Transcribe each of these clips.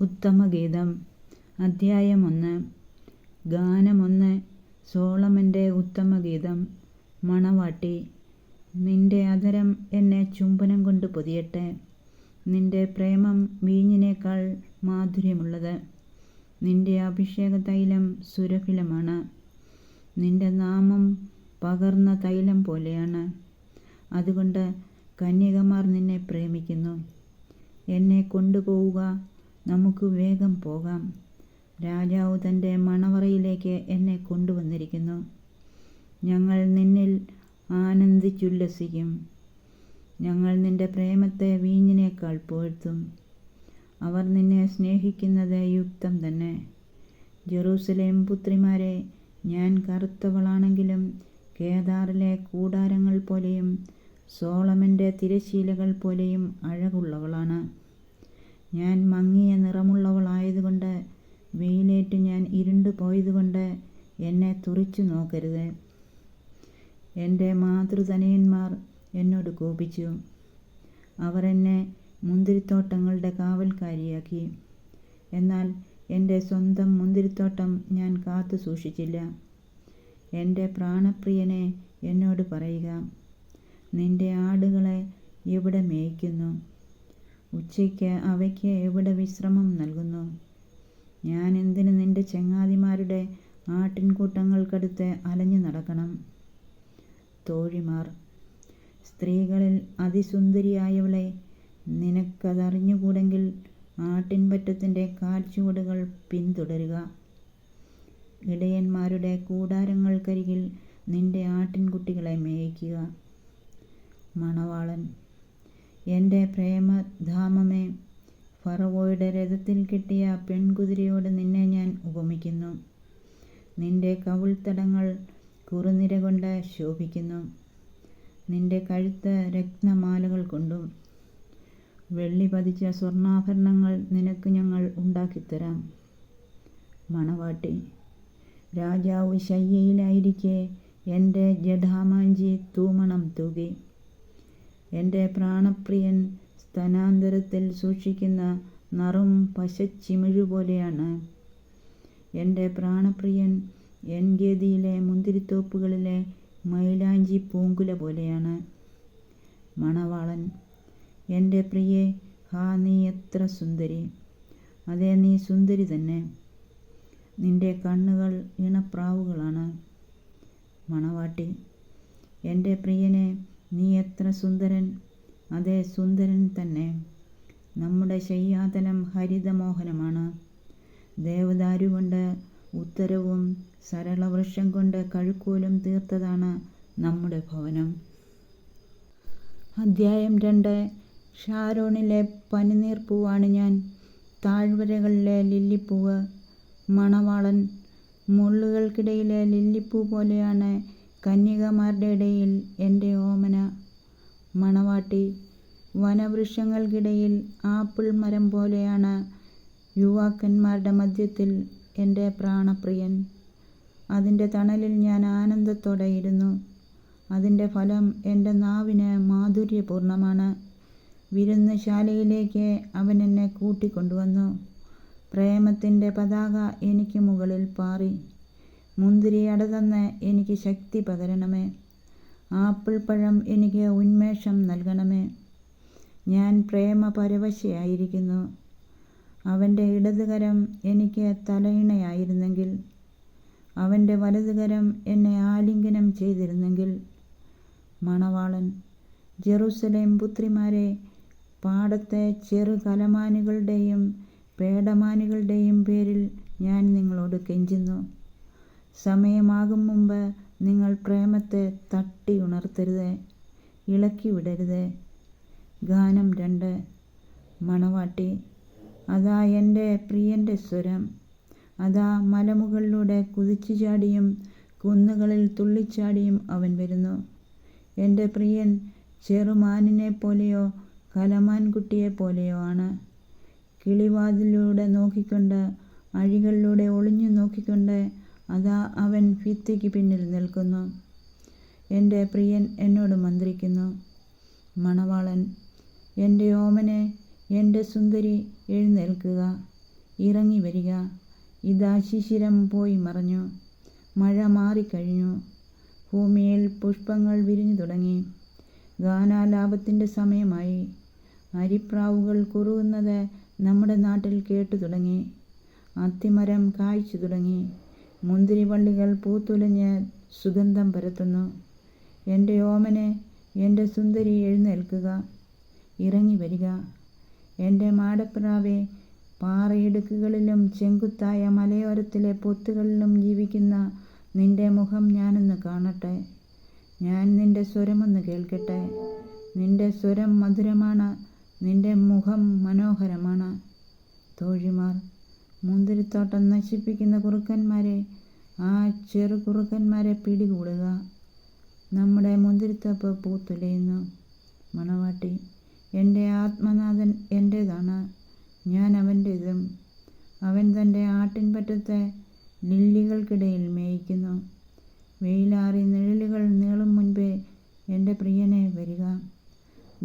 ഉത്തമഗീതം. അധ്യായം 1. ഗാനം 1. സോളമൻ്റെ ഉത്തമഗീതം. മണവാട്ടി. നിന്റെ അധരം എന്നെ ചുംബനം കൊണ്ട് പൊതിയട്ടെ. നിന്റെ പ്രേമം വീഞ്ഞിനേക്കാൾ മാധുര്യമുള്ളത്. നിന്റെ അഭിഷേക തൈലം സുരഭിലമാണ്. നിന്റെ നാമം പകർന്ന തൈലം പോലെയാണ്. അതുകൊണ്ട് കന്യകമാർ നിന്നെ പ്രേമിക്കുന്നു. എന്നെ കൊണ്ടുപോവുക, നമുക്ക് വേഗം പോകാം. രാജാവ് തൻ്റെ മണവറയിലേക്ക് എന്നെ കൊണ്ടുവന്നിരിക്കുന്നു. ഞങ്ങൾ നിന്നിൽ ആനന്ദിച്ചുല്ലസിക്കും. ഞങ്ങൾ നിന്റെ പ്രേമത്തെ വീഞ്ഞിനേക്കാൾ പുകഴ്ത്തും. അവർ നിന്നെ സ്നേഹിക്കുന്നത് യുക്തം തന്നെ. ജെറൂസലേം പുത്രിമാരെ, ഞാൻ കറുത്തവളാണെങ്കിലും കേദാറിലെ കൂടാരങ്ങൾ പോലെയും സോളമൻ്റെ തിരശ്ശീലകൾ പോലെയും അഴകുള്ളവളാണ്. ഞാൻ മങ്ങിയ നിറമുള്ളവളായതുകൊണ്ട്, വെയിലേറ്റ് ഞാൻ ഇരുണ്ടു പോയതുകൊണ്ട് എന്നെ തുറിച്ചു നോക്കരുത്. എൻ്റെ മാതൃതനയന്മാർ എന്നോട് കോപിച്ചു. അവർ എന്നെ മുന്തിരിത്തോട്ടങ്ങളുടെ കാവൽക്കാരിയാക്കി. എന്നാൽ എൻ്റെ സ്വന്തം മുന്തിരിത്തോട്ടം ഞാൻ കാത്തു സൂക്ഷിച്ചില്ല. എൻ്റെ പ്രാണപ്രിയനെ എന്നോട് പറയുക, നിന്റെ ആടുകളെ എവിടെ മേയ്ക്കുന്നു? ഉച്ചയ്ക്ക് അവയ്ക്ക് എവിടെ വിശ്രമം നൽകുന്നു? ഞാൻ എന്തിന് നിന്റെ ചങ്ങാതിമാരുടെ ആട്ടിൻകൂട്ടങ്ങൾക്കടുത്ത് അലഞ്ഞു നടക്കണം? തോഴിമാർ. സ്ത്രീകളിൽ അതിസുന്ദരിയായവളെ, നിനക്കതറിഞ്ഞുകൂടെങ്കിൽ ആട്ടിൻപറ്റത്തിൻ്റെ കാൽച്ചുവടുകൾ പിന്തുടരുക. ഇടയന്മാരുടെ കൂടാരങ്ങൾക്കരികിൽ നിന്റെ ആട്ടിൻകുട്ടികളെ മേയിക്കുക. മണവാളൻ. എൻ്റെ പ്രേമധാമമേ, ഫറവോയുടെ രഥത്തിൽ കെട്ടിയ പെൺകുതിരയോട് നിന്നെ ഞാൻ ഉപമിക്കുന്നു. നിന്റെ കവിൾത്തടങ്ങൾ കുറുനിര കൊണ്ട് ശോഭിക്കുന്നു. നിന്റെ കഴുത്ത് രത്നമാലകൾ കൊണ്ടും വെള്ളി പതിച്ച സ്വർണ്ണാഭരണങ്ങൾ നിനക്ക് ഞങ്ങൾ ഉണ്ടാക്കിത്തരാം. മണവാട്ടി. രാജാവ് ശയ്യയിലായിരിക്കെ എൻ്റെ ജടാമാഞ്ചി തൂമണം തൂകി. എൻ്റെ പ്രാണപ്രിയൻ സ്തനാന്തരത്തിൽ സൂക്ഷിക്കുന്ന നറും പശച്ചിമിഴുപോലെയാണ്. എൻ്റെ പ്രാണപ്രിയൻ എൻഗേദിയിലെ മുന്തിരിത്തോപ്പുകളിലെ മൈലാഞ്ചി പൂങ്കുല പോലെയാണ്. മണവാളൻ. എൻ്റെ പ്രിയേ, ഹാ, നീ എത്ര സുന്ദരി! അതേ, നീ സുന്ദരി തന്നെ. നിന്റെ കണ്ണുകൾ ഇണപ്രാവുകളാണ്. മണവാട്ടി. എൻ്റെ പ്രിയനെ, നീ എത്ര സുന്ദരൻ! അതേ, സുന്ദരൻ തന്നെ. നമ്മുടെ ശയ്യാതലം ഹരിതമോഹനമാണ്. ദേവദാരു കൊണ്ട് ഉത്തരവും സരളവൃക്ഷം കൊണ്ട് കഴുക്കോലും തീർത്തതാണ് നമ്മുടെ ഭവനം. അധ്യായം 2. ഷാരോണിലെ പനിനീർപ്പൂവാണ് ഞാൻ, താഴ്വരകളിലെ ലില്ലിപ്പൂവ്. മണവാളൻ. മുള്ളുകൾക്കിടയിലെ ലില്ലിപ്പൂ പോലെയാണ് കന്യകമാരുടെ ഇടയിൽ എൻ്റെ ഓമന. മണവാട്ടി. വനവൃക്ഷങ്ങൾക്കിടയിൽ ആപ്പിൾ മരം പോലെയാണ് യുവാക്കന്മാരുടെ മധ്യത്തിൽ എൻ്റെ പ്രാണപ്രിയൻ. അതിൻ്റെ തണലിൽ ഞാൻ ആനന്ദത്തോടെ ഇരുന്നു. അതിൻ്റെ ഫലം എൻ്റെ നാവിന് മാധുര്യപൂർണ്ണമാണ്. വിരുന്നുശാലയിലേക്ക് അവൻ എന്നെ കൂട്ടിക്കൊണ്ടുവന്നു. പ്രേമത്തിൻ്റെ പതാക എനിക്ക് മുകളിൽ പാറി. മുന്തിരി അടതന്ന് എനിക്ക് ശക്തി പകരണമേ. ആപ്പിൾ പഴം എനിക്ക് ഉന്മേഷം നൽകണമേ. ഞാൻ പ്രേമപരവശയായിരിക്കുന്നു. അവൻ്റെ ഇടതുകരം എനിക്ക് തലയിണയായിരുന്നെങ്കിൽ, അവൻ്റെ വലതുകരം എന്നെ ആലിംഗനം ചെയ്തിരുന്നെങ്കിൽ. മണവാളൻ. ജെറൂസലേം പുത്രിമാരെ, പാടത്തെ ചെറു കലമാനുകളുടെയും പേടമാനുകളുടെയും പേരിൽ ഞാൻ നിങ്ങളോട് കെഞ്ചുന്നു. സമയമാകും മുമ്പ് നിങ്ങൾ പ്രേമത്തെ തട്ടി ഉണർത്തരുത്, ഇളക്കി വിടരുത്. ഗാനം 2. മണവാട്ടി. അതാ എൻ്റെ പ്രിയൻ്റെ സ്വരം. അതാ മലമുകളിലൂടെ കുതിച്ചു ചാടിയും കുന്നുകളിൽ തുള്ളിച്ചാടിയും അവൻ വരുന്നു. എൻ്റെ പ്രിയൻ ചെറുമാനിനെ പോലെയോ കലമാൻകുട്ടിയെപ്പോലെയോ ആണ്. കിളിവാതിലൂടെ നോക്കിക്കൊണ്ട്, അഴികളിലൂടെ ഒളിഞ്ഞു നോക്കിക്കൊണ്ട് അതാ അവൻ ഭിത്തിക്ക് പിന്നിൽ നിൽക്കുന്നു. എൻ്റെ പ്രിയൻ എന്നോട് മന്ത്രിക്കുന്നു. മണവാളൻ. എൻ്റെ ഓമനെ, എൻ്റെ സുന്ദരി, എഴുന്നേൽക്കുക. ഇറങ്ങി വരിക. ഇതാ ശിശിരം പോയി മറഞ്ഞു, മഴ മാറിക്കഴിഞ്ഞു, ഭൂമിയിൽ പുഷ്പങ്ങൾ വിരിഞ്ഞു തുടങ്ങി, ഗാനാലാപത്തിൻ്റെ സമയമായി. അരിപ്രാവുകൾ കുറുകുന്നത് നമ്മുടെ നാട്ടിൽ കേട്ടു തുടങ്ങി, അത്തിമരം കായ്ച്ചു തുടങ്ങി, മുന്തിരിവള്ളികൾ പൂത്തുലഞ്ഞ് സുഗന്ധം പരത്തുന്നു. എൻ്റെ ഓമനെ, എൻ്റെ സുന്ദരി, എഴുന്നേൽക്കുക, ഇറങ്ങി വരിക. എൻ്റെ മാടപ്രാവേ, പാറയിടുക്കുകളിലും ചെങ്കുത്തായ മലയോരത്തിലെ പൊത്തുകളിലും ജീവിക്കുന്ന നിന്റെ മുഖം ഞാനൊന്ന് കാണട്ടെ. ഞാൻ നിന്റെ സ്വരമൊന്ന് കേൾക്കട്ടെ. നിന്റെ സ്വരം മധുരമാണ്, നിന്റെ മുഖം മനോഹരമാണ്. തോഴിമാർ, മുന്തിരിത്തോട്ടം നശിപ്പിക്കുന്ന കുറുക്കന്മാരെ, ആ ചെറു കുറുക്കന്മാരെ പിടികൂടുക. നമ്മുടെ മുന്തിരിത്തോപ്പ് പൂത്തുലയുന്നു. മണവാട്ടി, എൻ്റെ ആത്മനാഥൻ എൻ്റേതാണ്, ഞാൻ അവൻ്റേതും. അവൻ തൻ്റെ ആട്ടിൻപറ്റത്തെ ലില്ലികൾക്കിടയിൽ മേയിക്കുന്നു. വെയിലാറി നിഴലുകൾ നീളും മുൻപേ എൻ്റെ പ്രിയനെ വരിക.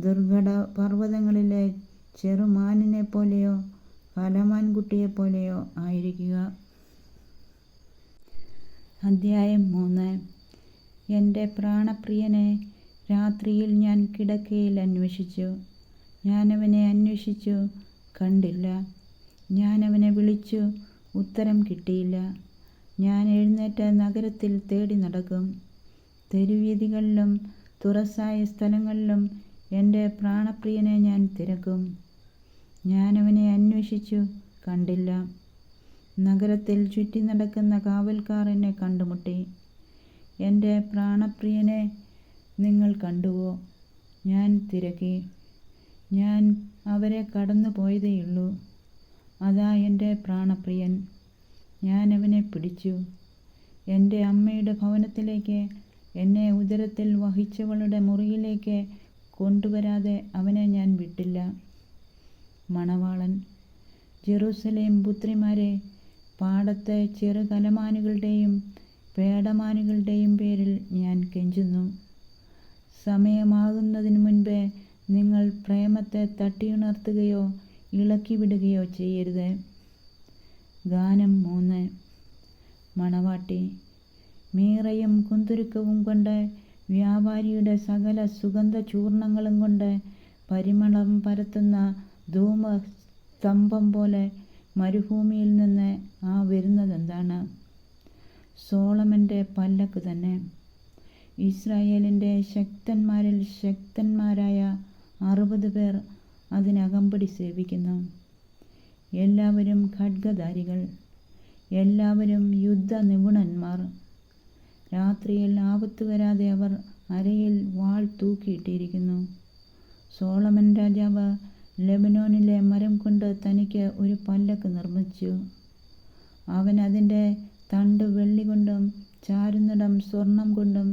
ദുർഘട പർവ്വതങ്ങളിലെ ചെറുമാനിനെ പോലെയോ കലമാൻകുട്ടിയെപ്പോലെയോ ആയിരിക്കുക. അധ്യായം 3. എൻ്റെ പ്രാണപ്രിയനെ രാത്രിയിൽ ഞാൻ കിടക്കയിൽ അന്വേഷിച്ചു. ഞാനവനെ അന്വേഷിച്ചു, കണ്ടില്ല. ഞാനവനെ വിളിച്ചു, ഉത്തരം കിട്ടിയില്ല. ഞാൻ എഴുന്നേറ്റ് നഗരത്തിൽ തേടി നടക്കും. തെരുവീഥികളിലും തുറസായ സ്ഥലങ്ങളിലും എൻ്റെ പ്രാണപ്രിയനെ ഞാൻ തിരക്കും. ഞാനവനെ അന്വേഷിച്ചു, കണ്ടില്ല. നഗരത്തിൽ ചുറ്റി നടക്കുന്ന കാവൽക്കാർ എന്നെ കണ്ടുമുട്ടി. എൻ്റെ പ്രാണപ്രിയനെ നിങ്ങൾ കണ്ടുവോ? ഞാൻ തിരക്കി, ഞാൻ അവരെ കടന്നു പോയതേയുള്ളൂ. അതാ എൻ്റെ പ്രാണപ്രിയൻ, ഞാൻ അവനെ പിടിച്ചു. എൻ്റെ അമ്മയുടെ ഭവനത്തിലേക്ക്, എന്നെ ഉദരത്തിൽ വഹിച്ചവളുടെ മുറിയിലേക്ക് കൊണ്ടുവരാതെ അവനെ ഞാൻ വിട്ടില്ല. മണവാളൻ, ജെറുസലേം പുത്രിമാരെ, പാടത്തെ ചെറു കലമാനുകളുടെയും പേടമാനുകളുടെയും പേരിൽ ഞാൻ കെഞ്ചുന്നു. സമയമാകുന്നതിന് മുൻപേ നിങ്ങൾ പ്രേമത്തെ തട്ടിയുണർത്തുകയോ ഇളക്കിവിടുകയോ ചെയ്യരുത്. ഗാനം 3. മണവാട്ടി, മീറയും കുന്തുരുക്കവും കൊണ്ട്, വ്യാപാരിയുടെ സകല സുഗന്ധ ചൂർണങ്ങളും കൊണ്ട് പരിമളം പരത്തുന്ന ധൂമസ്തംഭം പോലെ മരുഭൂമിയിൽ നിന്ന് ആ വരുന്നതെന്താണ്? സോളമൻ്റെ പല്ലക്ക് തന്നെ. ഇസ്രായേലിൻ്റെ ശക്തന്മാരിൽ ശക്തന്മാരായ 60 പേർ അതിനകമ്പടി സേവിക്കുന്നു. എല്ലാവരും ഖഡ്ഗധാരികൾ, എല്ലാവരും യുദ്ധ നിപുണന്മാർ. രാത്രിയിൽ ആപത്ത് വരാതെ അവർ അരയിൽ വാൾ തൂക്കിയിട്ടിരിക്കുന്നു. സോളമൻ രാജാവ് ലെബനോനിലെ മരം കൊണ്ട് തനിക്ക് ഒരു പല്ലക്ക് നിർമ്മിച്ചു. അവൻ അതിൻ്റെ തണ്ട് വെള്ളി കൊണ്ടും ചാരുന്നിടം സ്വർണം കൊണ്ടും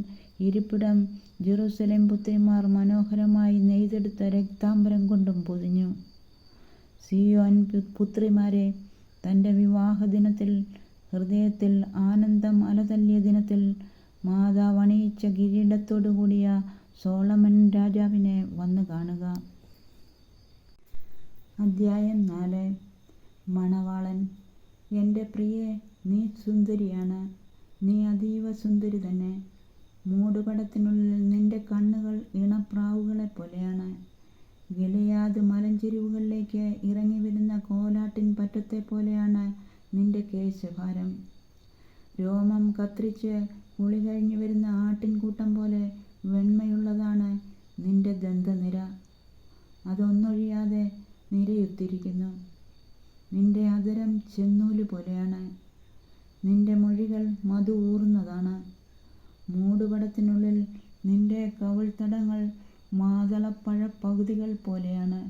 ഇരിപ്പിടം ജെറുസലേം പുത്രിമാർ മനോഹരമായി നെയ്തെടുത്ത രക്താംബരം കൊണ്ടും പൊതിഞ്ഞു. സിയോൻ പുത്രിമാരെ, തൻ്റെ വിവാഹദിനത്തിൽ, ഹൃദയത്തിൽ ആനന്ദം അലതല്ലിയ ദിനത്തിൽ മാതാവ് അണിയിച്ച കിരീടത്തോടു കൂടിയ സോളമൻ രാജാവിനെ വന്നു കാണുക. അധ്യായം 4. മണവാളൻ, എൻ്റെ പ്രിയേ, നീ സുന്ദരിയാണ്, നീ അതീവ സുന്ദരി തന്നെ. മൂടുപടത്തിനുള്ളിൽ നിന്റെ കണ്ണുകൾ ഇണപ്രാവുകളെ പോലെയാണ്. ഗിലെയാദ് മലഞ്ചെരിവുകളിലേക്ക് ഇറങ്ങി വരുന്ന കോലാട്ടിൻ പറ്റത്തെ പോലെയാണ് നിന്റെ കേശഭാരം. രോമം കത്രിച്ച് കുളി കഴിഞ്ഞു വരുന്ന ആട്ടിൻകൂട്ടം പോലെ വെണ്മയുള്ളതാണ് നിന്റെ ദന്തനിര. അതൊന്നൊഴിയാതെ നിരയുത്തിരിക്കുന്നു. നിന്റെ അധരം ചെന്നൂല് പോലെയാണ്, നിന്റെ മൊഴികൾ മധു ഊറുന്നതാണ്. മൂടുപടത്തിനുള്ളിൽ നിന്റെ കവിൾത്തടങ്ങൾ മാതളപ്പഴ പകുതികൾ പോലെയാണ്.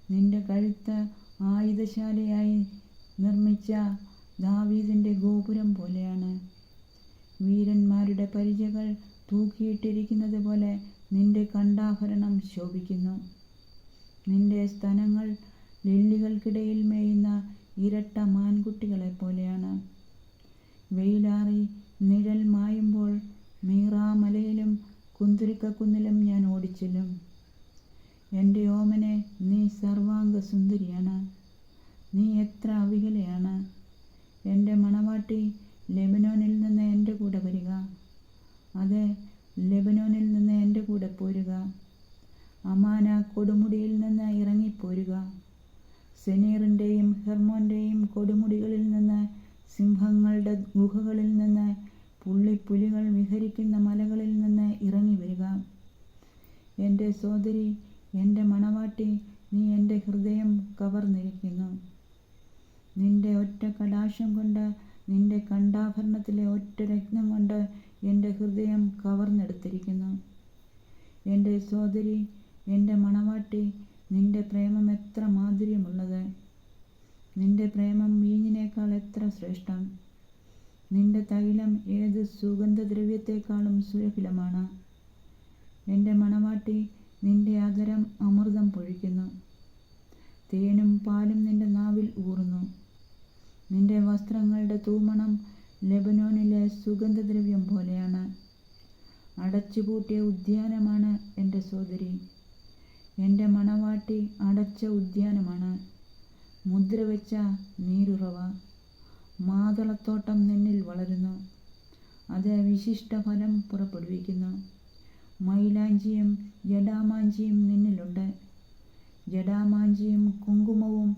നിന്റെ കഴുത്ത് ആയുധശാലയായി നിർമ്മിച്ച ദാവീദിൻ്റെ ഗോപുരം പോലെയാണ്. വീരന്മാരുടെ പരിചകൾ തൂക്കിയിട്ടിരിക്കുന്നത് പോലെ നിന്റെ കണ്ഠാഭരണം ശോഭിക്കുന്നു. നിന്റെ സ്തനങ്ങൾ ലില്ലികൾക്കിടയിൽ മേയുന്ന ഇരട്ട മാൻകുട്ടികളെ പോലെയാണ്. വെയിലാറി നിഴൽ മായുമ്പോൾ മീറാമലയിലും കുന്തുരുക്കക്കുന്നിലും ഞാൻ ഓടിച്ചെല്ലും. എൻ്റെ ഓമനെ, നീ സർവാംഗ സുന്ദരിയാണ്. നീ എത്ര സെനീറിൻ്റെയും ഹെർമോൻ്റെയും കൊടുമുടികളിൽ നിന്ന്, സിംഹങ്ങളുടെ ഗുഹകളിൽ നിന്ന്, പുള്ളിപ്പുലികൾ വിഹരിക്കുന്ന മലകളിൽ നിന്ന് ഇറങ്ങി വരിക. എൻ്റെ സോദരി, എൻ്റെ മണവാട്ടി, നീ എൻ്റെ ഹൃദയം കവർന്നിരിക്കുന്നു. നിന്റെ ഒറ്റ കടാക്ഷം കൊണ്ട്, നിന്റെ കണ്ഠാഭരണത്തിലെ ഒറ്റ രത്നം കൊണ്ട് എൻ്റെ ഹൃദയം കവർന്നെടുത്തിരിക്കുന്നു. എൻ്റെ സോദരി, എൻ്റെ മണവാട്ടി, നിന്റെ പ്രേമം എത്ര മാധുര്യമുള്ളത്! നിന്റെ പ്രേമം വീഞ്ഞിനേക്കാൾ എത്ര ശ്രേഷ്ഠം! നിന്റെ തൈലം ഏത് സുഗന്ധദ്രവ്യത്തെക്കാളും സുരഭിലമാണ്. എൻ്റെ മണവാട്ടി, നിന്റെ അധരം അമൃതം പൊഴിക്കുന്നു. തേനും പാലും നിന്റെ നാവിൽ ഊറുന്നു. നിന്റെ വസ്ത്രങ്ങളുടെ തൂമണം ലെബനോനിലെ സുഗന്ധദ്രവ്യം പോലെയാണ്. അടച്ചുപൂട്ടിയ ഉദ്യാനമാണ് എൻ്റെ സോദരി. എൻ്റെ മണവാട്ടി അടച്ച ഉദ്യാനമാണ്, മുദ്രവെച്ച നീരുറവ. മാതളത്തോട്ടം നിന്നിൽ വളരുന്നു, അത് വിശിഷ്ട ഫലം പുറപ്പെടുവിക്കുന്നു. മൈലാഞ്ചിയും ജടാമാഞ്ചിയും നിന്നിലുണ്ട്. ജടാമാഞ്ചിയും കുങ്കുമവും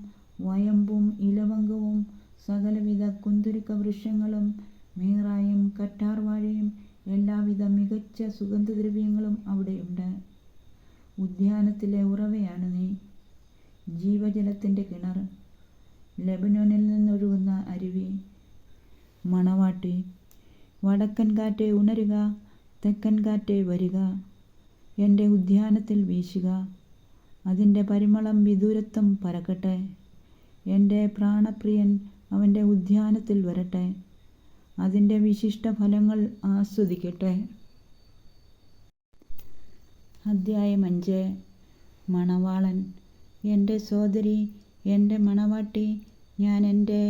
വയമ്പും ഇലവങ്കവും സകലവിധ കുന്തുരുക്ക വൃക്ഷങ്ങളും മീറായും കറ്റാർവാഴയും എല്ലാവിധ മികച്ച സുഗന്ധദ്രവ്യങ്ങളും അവിടെയുണ്ട്. ഉദ്യാനത്തിലെ ഉറവയാണ് നീ, ജീവജലത്തിൻ്റെ കിണർ, ലെബനോനിൽ നിന്നൊഴുകുന്ന അരുവി. മണവാട്ടി, വടക്കൻ കാറ്റെ ഉണരുക, തെക്കൻ കാറ്റെ വരിക, എൻ്റെ ഉദ്യാനത്തിൽ വീശുക. അതിൻ്റെ പരിമളം വിദൂരത്വം പരക്കട്ടെ. എൻ്റെ പ്രാണപ്രിയൻ അവൻ്റെ ഉദ്യാനത്തിൽ വരട്ടെ, അതിൻ്റെ വിശിഷ്ട ഫലങ്ങൾ ആസ്വദിക്കട്ടെ. അധ്യായം 5. മണവാളൻ. എൻ്റെ സോദരി, എൻ്റെ മണവാട്ടി, ഞാൻ എൻ്റെ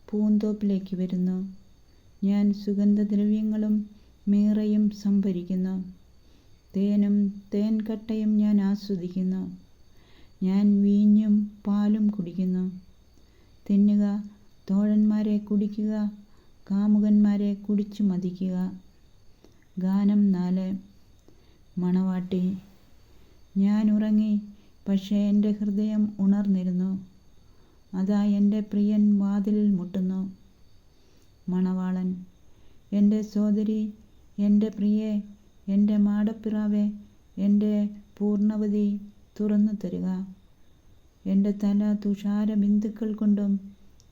പൂന്തോപ്പിലേക്ക് വരുന്നു. ഞാൻ സുഗന്ധദ്രവ്യങ്ങളും മീറയും സംഭരിക്കുന്നു. തേനും തേൻകട്ടയും ഞാൻ ആസ്വദിക്കുന്നു. ഞാൻ വീഞ്ഞും പാലും കുടിക്കുന്നു. തിന്നുക, തോഴന്മാരെ, കുടിക്കുക, കാമുകന്മാരെ, കുടിച്ചു മതിക്കുക. ഗാനം 4. മണവാട്ടി. ഞാൻ ഉറങ്ങി, പക്ഷേ എൻ്റെ ഹൃദയം ഉണർന്നിരുന്നു. അതാ എൻ്റെ പ്രിയൻ വാതിലിൽ മുട്ടുന്നു. മണവാളൻ. എൻ്റെ സോദരി, എൻ്റെ പ്രിയേ, എൻ്റെ മാടപ്പിറാവേ, എൻ്റെ പൂർണ്ണവതി, തുറന്നു തരിക. എൻ്റെ തല തുഷാര ബിന്ദുക്കൾ കൊണ്ടും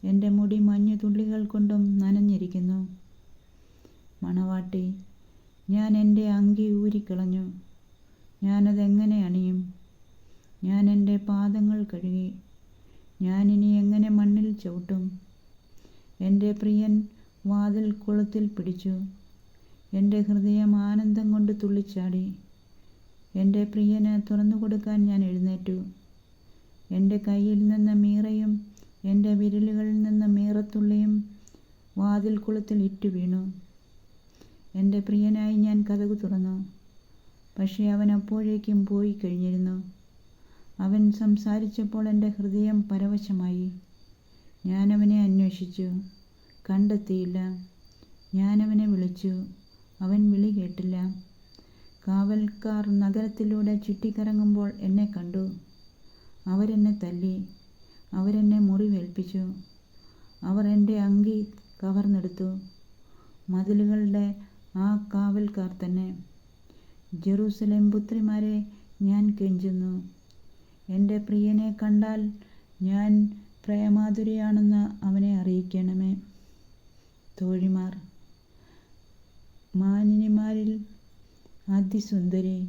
എൻ്റെ മുടി മഞ്ഞുതുള്ളികൾ കൊണ്ടും നനഞ്ഞിരിക്കുന്നു. മണവാട്ടി. ഞാൻ എൻ്റെ അങ്കി ഊരിക്കളഞ്ഞു. ഞാനതെങ്ങനെ അണിയും? ഞാൻ എൻ്റെ പാദങ്ങൾ കഴുകി. ഞാനിനി എങ്ങനെ മണ്ണിൽ ചവിട്ടും? എൻ്റെ പ്രിയൻ വാതിൽ കുളത്തിൽ പിടിച്ചു. എൻ്റെ ഹൃദയം ആനന്ദം കൊണ്ട് തുള്ളിച്ചാടി. എൻ്റെ പ്രിയന് തുറന്നു കൊടുക്കാൻ ഞാൻ എഴുന്നേറ്റു. എൻ്റെ കയ്യിൽ നിന്ന് മീറയും എൻ്റെ വിരലുകളിൽ നിന്ന് മീറത്തുള്ളിയും വാതിൽ കുളത്തിൽ ഇറ്റു വീണു. എൻ്റെ പ്രിയനായി ഞാൻ കതകു തുറന്നു, പക്ഷേ അവൻ അപ്പോഴേക്കും പോയി കഴിഞ്ഞിരുന്നു. അവൻ സംസാരിച്ചപ്പോൾ എൻ്റെ ഹൃദയം പരവശമായി. ഞാനവനെ അന്വേഷിച്ചു, കണ്ടെത്തിയില്ല. ഞാനവനെ വിളിച്ചു, അവൻ വിളി കേട്ടില്ല. കാവൽക്കാർ നഗരത്തിലൂടെ ചുറ്റിക്കറങ്ങുമ്പോൾ എന്നെ കണ്ടു. അവരെന്നെ തല്ലി, അവരെന്നെ മുറിവേൽപ്പിച്ചു. അവർ എൻ്റെ അങ്കി കവർന്നെടുത്തു. മതിലുകളുടെ ആ കാവൽക്കാർ തന്നെ. ജെറൂസലേം പുത്രിമാരെ, ഞാൻ കെഞ്ചുന്നു. എൻ്റെ പ്രിയനെ കണ്ടാൽ ഞാൻ പ്രേമാതുരിയാണെന്ന് അവനെ അറിയിക്കണമേ. തോഴിമാർ. മാനിനിമാരിൽ അതിസുന്ദരി,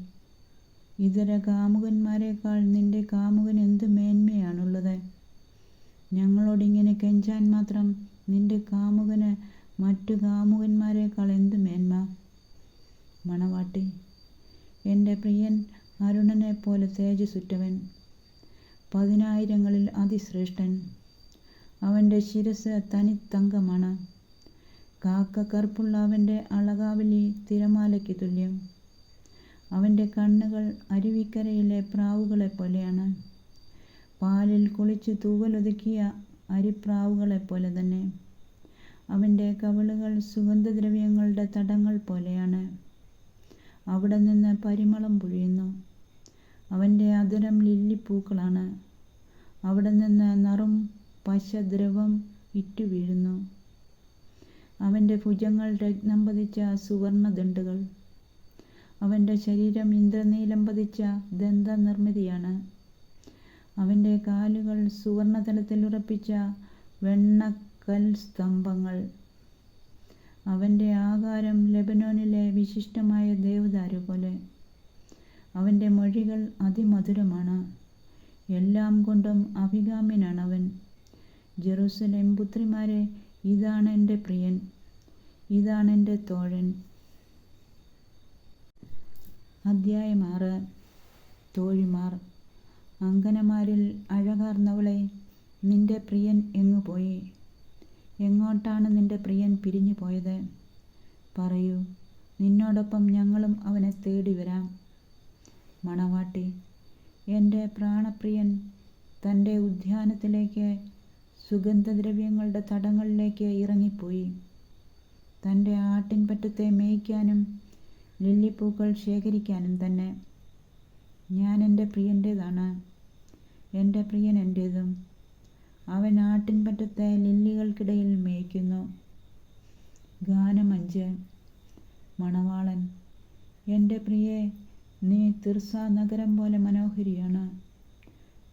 ഇതര കാമുകന്മാരെക്കാൾ നിന്റെ കാമുകൻ എന്ത് മേന്മയാണുള്ളത്! ഞങ്ങളോടിങ്ങനെ കെഞ്ചാൻ മാത്രം നിന്റെ കാമുകന് മറ്റു കാമുകന്മാരെക്കാൾ എന്ത് മേന്മ! മണവാട്ടി. എൻ്റെ പ്രിയൻ അരുണനെ പോലെ തേജസ്സുറ്റവൻ, 10,000-ങ്ങളിൽ അതിശ്രേഷ്ഠൻ. അവൻ്റെ ശിരസ് തനിത്തങ്കമാണ്. കാക്ക കറുപ്പുള്ള അവൻ്റെ അളകാവലി തിരമാലയ്ക്ക് തുല്യം. അവൻ്റെ കണ്ണുകൾ അരുവിക്കരയിലെ പ്രാവുകളെപ്പോലെയാണ്, പാലിൽ കുളിച്ച് തൂവലൊതുക്കിയ അരിപ്രാവുകളെപ്പോലെ തന്നെ. അവൻ്റെ കവിളുകൾ സുഗന്ധദ്രവ്യങ്ങളുടെ തടങ്ങൾ പോലെയാണ്, അവിടെ നിന്ന് പരിമളം പൊഴിയുന്നു. അവൻ്റെ അധരം ലില്ലിപ്പൂക്കളാണ്, അവിടെ നിന്ന് നറും പശദ്രവം ഇറ്റുവീഴുന്നു. അവൻ്റെ ഭുജങ്ങൾ രത്നം പതിച്ച സുവർണദണ്ഡുകൾ. അവൻ്റെ ശരീരം ഇന്ദ്രനീലം പതിച്ച ദന്തനിർമ്മിതിയാണ്. അവൻ്റെ കാലുകൾ സുവർണതലത്തിൽ ഉറപ്പിച്ച വെണ്ണക്കൽ സ്തംഭങ്ങൾ. അവൻ്റെ ആകാരം ലെബനോനിലെ വിശിഷ്ടമായ ദേവദാരു പോലെ. അവൻ്റെ മൊഴികൾ അതിമധുരമാണ്. എല്ലാം കൊണ്ടും അഭികാമ്യനാണ് അവൻ. ജെറുസലേം പുത്രിമാരെ, ഇതാണ് എൻ്റെ പ്രിയൻ, ഇതാണ് എൻ്റെ തോഴൻ. അധ്യായം 6. തോഴിമാർ. അങ്കനമാരിൽ അഴകാർന്നവളെ, നിന്റെ പ്രിയൻ എങ്ങുപോയി? എങ്ങോട്ടാണ് നിന്റെ പ്രിയൻ പിരിഞ്ഞു പോയത്? പറയൂ, നിന്നോടൊപ്പം ഞങ്ങളും അവനെ തേടി വരാം. മണവാട്ടി. എൻ്റെ പ്രാണപ്രിയൻ തൻ്റെ ഉദ്യാനത്തിലേക്ക്, സുഗന്ധദ്രവ്യങ്ങളുടെ തടങ്ങളിലേക്ക് ഇറങ്ങിപ്പോയി. തൻ്റെ ആട്ടിൻപറ്റത്തെ മേയ്ക്കാനും ലില്ലിപ്പൂക്കൾ ശേഖരിക്കാനും തന്നെ. ഞാൻ എൻ്റെ പ്രിയൻ്റേതാണ്, എൻ്റെ പ്രിയൻ എൻ്റേതും. അവൻ ആട്ടിൻപറ്റത്തെ ലില്ലികൾക്കിടയിൽ മേയ്ക്കുന്നു. ഗാനം 5. മണവാളൻ. എൻ്റെ പ്രിയേ, നീ തിർസ നഗരം പോലെ മനോഹരിയാണ്,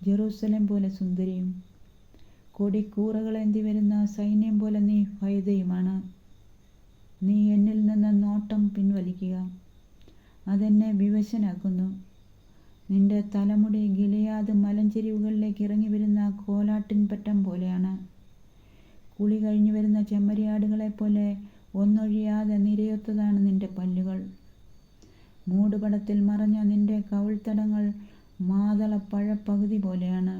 ജെറൂസലേം പോലെ സുന്ദരിയും. കൊടിക്കൂറകളേന്തി വരുന്ന സൈന്യം പോലെ നീ ഭയതയുമാണ്. നീ എന്നിൽ നിന്ന് നോട്ടം പിൻവലിക്കുക, അതെന്നെ വിവശനാക്കുന്നു. നിന്റെ തലമുടി ഗിലെയാദ് മലഞ്ചെരിവുകളിലേക്ക് ഇറങ്ങി വരുന്ന കോലാട്ടിൻപറ്റം പോലെയാണ്. കുളി കഴിഞ്ഞു വരുന്ന ചെമ്മരിയാടുകളെപ്പോലെ ഒന്നൊഴിയാതെ നിരയൊത്തതാണ് നിന്റെ പല്ലുകൾ. മൂടുപടത്തിൽ മറഞ്ഞ നിന്റെ കവിൾത്തടങ്ങൾ മാതളപ്പഴപ്പകുതി പോലെയാണ്.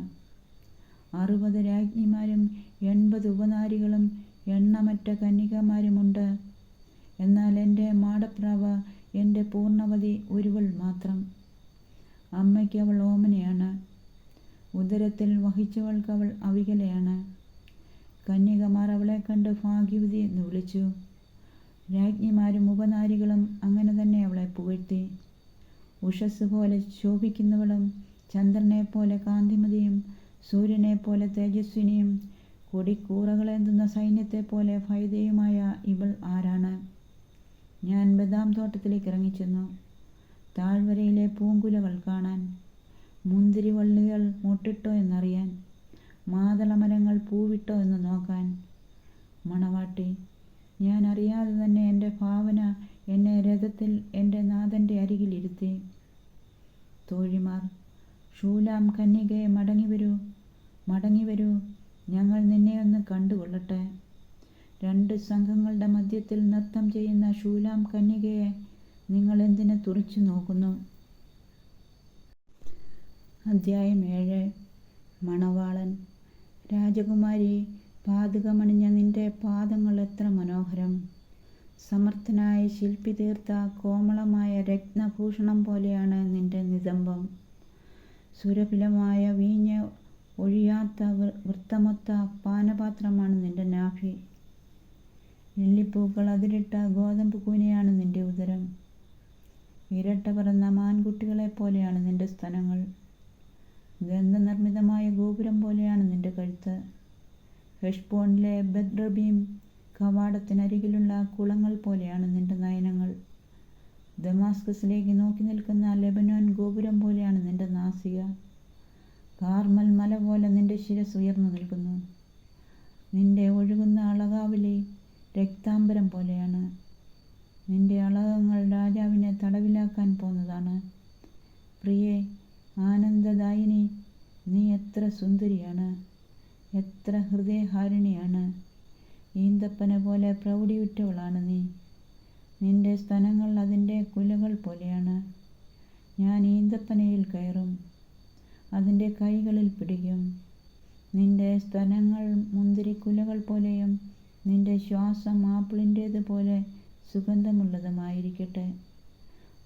60 രാജ്ഞിമാരും 80 ഉപനാരികളും എണ്ണമറ്റ കന്യകമാരുമുണ്ട്. എന്നാൽ എൻ്റെ മാടപ്രാവ്, എൻ്റെ പൂർണ്ണവതി ഒരുവൾ മാത്രം. അമ്മയ്ക്ക് അവൾ ഓമനയാണ്, ഉദരത്തിൽ വഹിച്ചവൾക്ക് അവൾ അവികലയാണ്. കന്യകമാർ അവളെ കണ്ട് ഭാഗ്യവതി എന്ന് വിളിച്ചു. രാജ്ഞിമാരും ഉപനാരികളും അങ്ങനെ തന്നെ അവളെ പുകഴ്ത്തി. ഉഷസ് പോലെ ശോഭിക്കുന്നവളും ചന്ദ്രനെപ്പോലെ കാന്തിമതിയും സൂര്യനെപ്പോലെ തേജസ്വിനിയും കൊടിക്കൂറകളേന്തുന്ന സൈന്യത്തെപ്പോലെ ഭയതയുമായ ഇവൾ ആരാണ്? ഞാൻ ബദാം തോട്ടത്തിലേക്ക് ഇറങ്ങിച്ചെന്നു, താഴ്വരയിലെ പൂങ്കുലകൾ കാണാൻ, മുന്തിരിവള്ളികൾ മൊട്ടിട്ടോ എന്നറിയാൻ, മാതളമരങ്ങൾ പൂവിട്ടോ എന്ന് നോക്കാൻ. മണവാട്ടി. ഞാൻ അറിയാതെ തന്നെ എൻ്റെ ഭാവന എന്നെ രഥത്തിൽ എൻ്റെ നാഥൻ്റെ അരികിലിരുത്തി. തോഴിമാർ. ഷൂലാം കന്യകയെ, മടങ്ങിവരൂ, മടങ്ങിവരൂ, ഞങ്ങൾ നിന്നെ ഒന്ന് കണ്ടുകൊള്ളട്ടെ. 2 സംഘങ്ങളുടെ മധ്യത്തിൽ നൃത്തം ചെയ്യുന്ന ഷൂലാം കന്യകയെ നിങ്ങൾ എന്തിനു തുറിച്ചു നോക്കുന്നു? അധ്യായം 7. മണവാളൻ. രാജകുമാരി, പാദുകമണിഞ്ഞ നിന്റെ പാദങ്ങൾ എത്ര മനോഹരം! സമർത്ഥനായ ശില്പി തീർത്ത കോമളമായ രത്നഭൂഷണം പോലെയാണ് നിന്റെ നിതംബം. സുരഭിലമായ വീഞ്ഞ് ഒഴിയാത്ത വൃത്തമൊത്ത പാനപാത്രമാണ് നിന്റെ നാഭി. ലില്ലിപ്പൂക്കൾ അതിരിട്ട ഗോതമ്പ് കൂനയാണ് നിന്റെ ഉദരം. ഇരട്ട പിറന്ന മാൻകുട്ടികളെപ്പോലെയാണ് നിന്റെ സ്തനങ്ങൾ. ഗന്ധനിർമ്മിതമായ ഗോപുരം പോലെയാണ് നിന്റെ കഴുത്ത്. ഹെഷ്ബോണിലെ ബെത്റബീം കവാടത്തിനരികിലുള്ള കുളങ്ങൾ പോലെയാണ് നിന്റെ നയനങ്ങൾ. ദമാസ്കസിലേക്ക് നോക്കി നിൽക്കുന്ന ലെബനോൻ ഗോപുരം പോലെയാണ് നിന്റെ നാസിക. കാർമൽ മല പോലെ നിന്റെ ശിരസ് ഉയർന്നു നിൽക്കുന്നു. നിന്റെ ഒഴുകുന്ന അളകാവലി രക്താംബരം പോലെയാണ്. നിന്റെ അളകങ്ങൾ രാജാവിനെ തടവിലാക്കാൻ പോന്നതാണ്. പ്രിയേ, ആനന്ദദായിനി, നീ എത്ര സുന്ദരിയാണ്, എത്ര ഹൃദയഹാരിണിയാണ്. ഈന്തപ്പന പോലെ പ്രൗഢിയുറ്റവളാണ് നീ. നിന്റെ സ്തനങ്ങൾ അതിൻ്റെ കുലകൾ പോലെയാണ്. ഞാൻ ഈന്തപ്പനയിൽ കയറും, അതിൻ്റെ കൈകളിൽ പിടിക്കും. നിന്റെ സ്തനങ്ങൾ മുന്തിരിക്കുലകൾ പോലെയും നിന്റെ ശ്വാസം ആപ്പിളിൻ്റേതുപോലെ സുഗന്ധമുള്ളതുമായിരിക്കട്ടെ.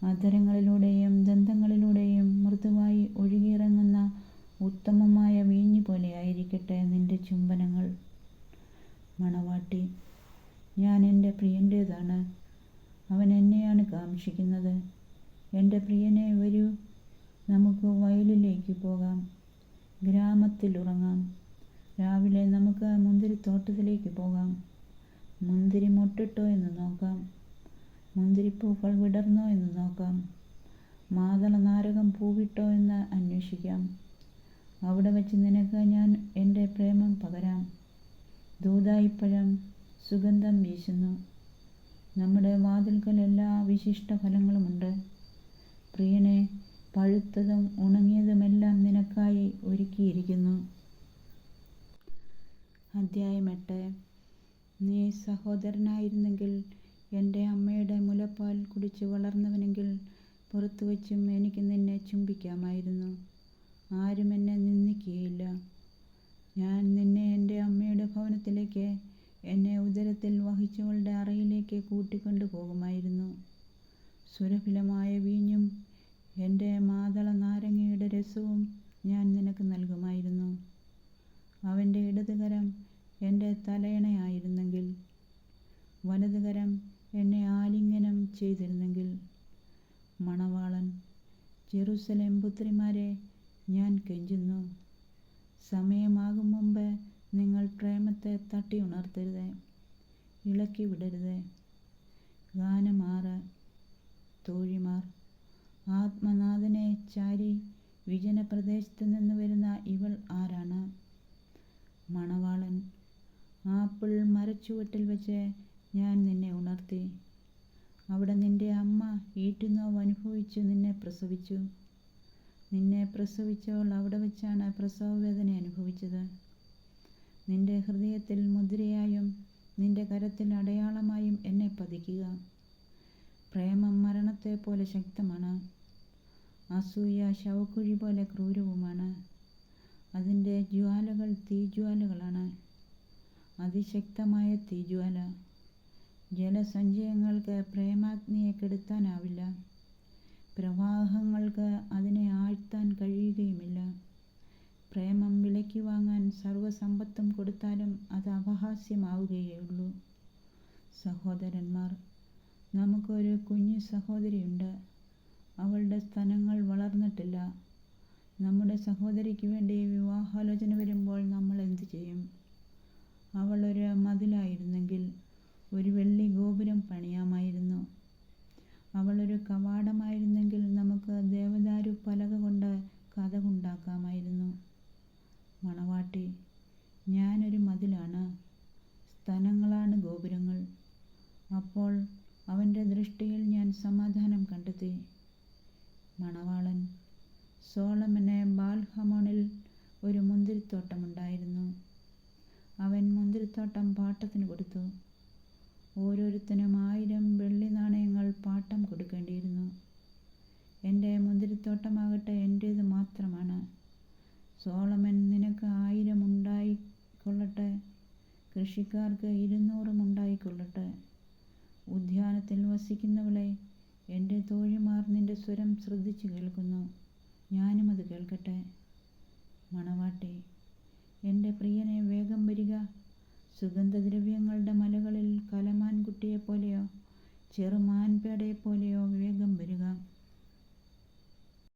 അധരങ്ങളിലൂടെയും ദന്തങ്ങളിലൂടെയും മൃദുവായി ഒഴുകിയിറങ്ങുന്ന ഉത്തമമായ വീഞ്ഞു പോലെയായിരിക്കട്ടെ നിന്റെ ചുംബനങ്ങൾ. മണവാട്ടി. ഞാൻ എൻ്റെ പ്രിയൻ്റേതാണ്, അവൻ എന്നെയാണ് കാംക്ഷിക്കുന്നത്. എൻ്റെ പ്രിയനെ, വരൂ, നമുക്ക് വയലിലേക്ക് പോകാം. ഗ്രാമത്തിൽ ഉറങ്ങാം. രാവിലെ നമുക്ക് മുന്തിരിത്തോട്ടത്തിലേക്ക് പോകാം. മുന്തിരി മൊട്ടിട്ടോ എന്ന് നോക്കാം. മുന്തിരിപ്പൂക്കൾ വിടർന്നോ എന്ന് നോക്കാം. മാതള നാരകം പൂവിട്ടോ എന്ന് അന്വേഷിക്കാം. അവിടെ വച്ച് നിനക്ക് ഞാൻ എൻ്റെ പ്രേമം പകരാം. ദൂതായിപ്പഴം സുഗന്ധം വീശുന്നു. നമ്മുടെ വാതിൽക്കൽ എല്ലാ വിശിഷ്ട ഫലങ്ങളുമുണ്ട്. പ്രിയനെ, പഴുത്തതും ഉണങ്ങിയതുമെല്ലാം നിനക്കായി ഒരുക്കിയിരിക്കുന്നു. അധ്യായം 8. നീ സഹോദരനായിരുന്നെങ്കിൽ, എൻ്റെ അമ്മയുടെ മുലപ്പാൽ കുടിച്ച് വളർന്നവനെങ്കിൽ, പുറത്തു വച്ചും എനിക്ക് നിന്നെ ചുംബിക്കാമായിരുന്നു. ആരും എന്നെ നിന്ദിക്കുകയില്ല. ഞാൻ നിന്നെ എൻ്റെ അമ്മയുടെ ഭവനത്തിലേക്ക്, എന്നെ ഉദരത്തിൽ വഹിച്ചവളുടെ അറയിലേക്ക് കൂട്ടിക്കൊണ്ടു പോകുമായിരുന്നു. സുരഭിലമായ വീഞ്ഞും എൻ്റെ മാതള നാരങ്ങയുടെ രസവും ഞാൻ നിനക്ക് നൽകുമായിരുന്നു. അവൻ്റെ ഇടതുകരം എൻ്റെ തലയണയായിരുന്നെങ്കിൽ, വലതുകരം എന്നെ ആലിംഗനം ചെയ്തിരുന്നെങ്കിൽ. മണവാളൻ: ജെറുസലേം പുത്രിമാരെ, ഞാൻ കെഞ്ചുന്നു. സമയമാകും മുമ്പ് നിങ്ങൾ പ്രേമത്തെ തട്ടി ഉണർത്തരുത്, ഇളക്കി വിടരുത്. ഗാനം 6. തോഴിമാർ: ആത്മനാഥനെ ചാരി വിജനപ്രദേശത്തു നിന്ന് വരുന്ന ഇവൾ ആരാണ്? മണവാളൻ: ആപ്പിൾ മരച്ചുവട്ടിൽ വെച്ച് ഞാൻ നിന്നെ ഉണർത്തി. അവിടെ നിന്റെ അമ്മ ഈറ്റുനോവ് അനുഭവിച്ചു നിന്നെ പ്രസവിച്ചു. നിന്നെ പ്രസവിച്ചവൾ അവിടെ വെച്ചാണ് പ്രസവവേദന അനുഭവിച്ചത്. നിന്റെ ഹൃദയത്തിൽ മുദ്രയായും നിന്റെ കരത്തിൽ അടയാളമായും എന്നെ പതിക്കുക. പ്രേമം മരണത്തെപ്പോലെ ശക്തമാണ്. അസൂയ ശവക്കുഴി പോലെ ക്രൂരവുമാണ്. അതിൻ്റെ ജ്വാലകൾ തീജ്വാലകളാണ്, അതിശക്തമായ തീജ്വാല. ജലസഞ്ചയങ്ങൾക്ക് പ്രേമാഗ്നിയെ കെടുത്താനാവില്ല. പ്രവാഹങ്ങൾക്ക് അതിനെ ആഴ്ത്താൻ കഴിയുകയുമില്ല. പ്രേമം വിലയ്ക്ക് വാങ്ങാൻ സർവ്വസമ്പത്തും കൊടുത്താലും അത് അപഹാസ്യമാവുകയുള്ളൂ. സഹോദരന്മാർ: നമുക്കൊരു കുഞ്ഞു സഹോദരിയുണ്ട്. അവളുടെ സ്തനങ്ങൾ വളർന്നിട്ടില്ല. നമ്മുടെ സഹോദരിക്ക് വേണ്ടി വിവാഹാലോചന വരുമ്പോൾ നമ്മൾ എന്തു ചെയ്യും? അവൾ ഒരു മതിലായിരുന്നെങ്കിൽ ഒരു വെള്ളി ഗോപുരം പണിയാമായിരുന്നു. അവളൊരു കവാടമായിരുന്നെങ്കിൽ നമുക്ക് ദേവദാരു പലക കൊണ്ട് കതകുണ്ടാക്കാമായിരുന്നു. മണവാട്ടി: ഞാനൊരു മതിലാണ്, സ്തനങ്ങളാണ് ഗോപുരങ്ങൾ. അപ്പോൾ അവൻ്റെ ദൃഷ്ടിയിൽ ഞാൻ സമാധാനം കണ്ടെത്തി. മണവാളൻ: സോളമന് ബാൽഹമോണിൽ ഒരു മുന്തിരിത്തോട്ടമുണ്ടായിരുന്നു. അവൻ മുന്തിരിത്തോട്ടം പാട്ടത്തിന് കൊടുത്തു. ഓരോരുത്തനും 1000 വെള്ളി നാണയങ്ങൾ പാട്ടം കൊടുക്കേണ്ടിയിരുന്നു. എൻ്റെ മുന്തിരിത്തോട്ടമാകട്ടെ എൻ്റേത് മാത്രമാണ്. സോളമൻ നിനക്ക് 1000 ഉണ്ടായിക്കൊള്ളട്ടെ, കൃഷിക്കാർക്ക് 200 ഉണ്ടായിക്കൊള്ളട്ടെ. ഉദ്യാനത്തിൽ വസിക്കുന്നവളെ, എൻ്റെ തോഴിമാർ നിന്റെ സ്വരം ശ്രദ്ധിച്ചു കേൾക്കുന്നു. ഞാനും അത് കേൾക്കട്ടെ. മണവാട്ടി: എൻ്റെ പ്രിയനെ, വേഗം വരിക. സുഗന്ധദ്രവ്യങ്ങളുടെ മലകളിൽ കലമാൻകുട്ടിയെപ്പോലെയോ ചെറുമാൻപേടയെപ്പോലെയോ വേഗം വരിക.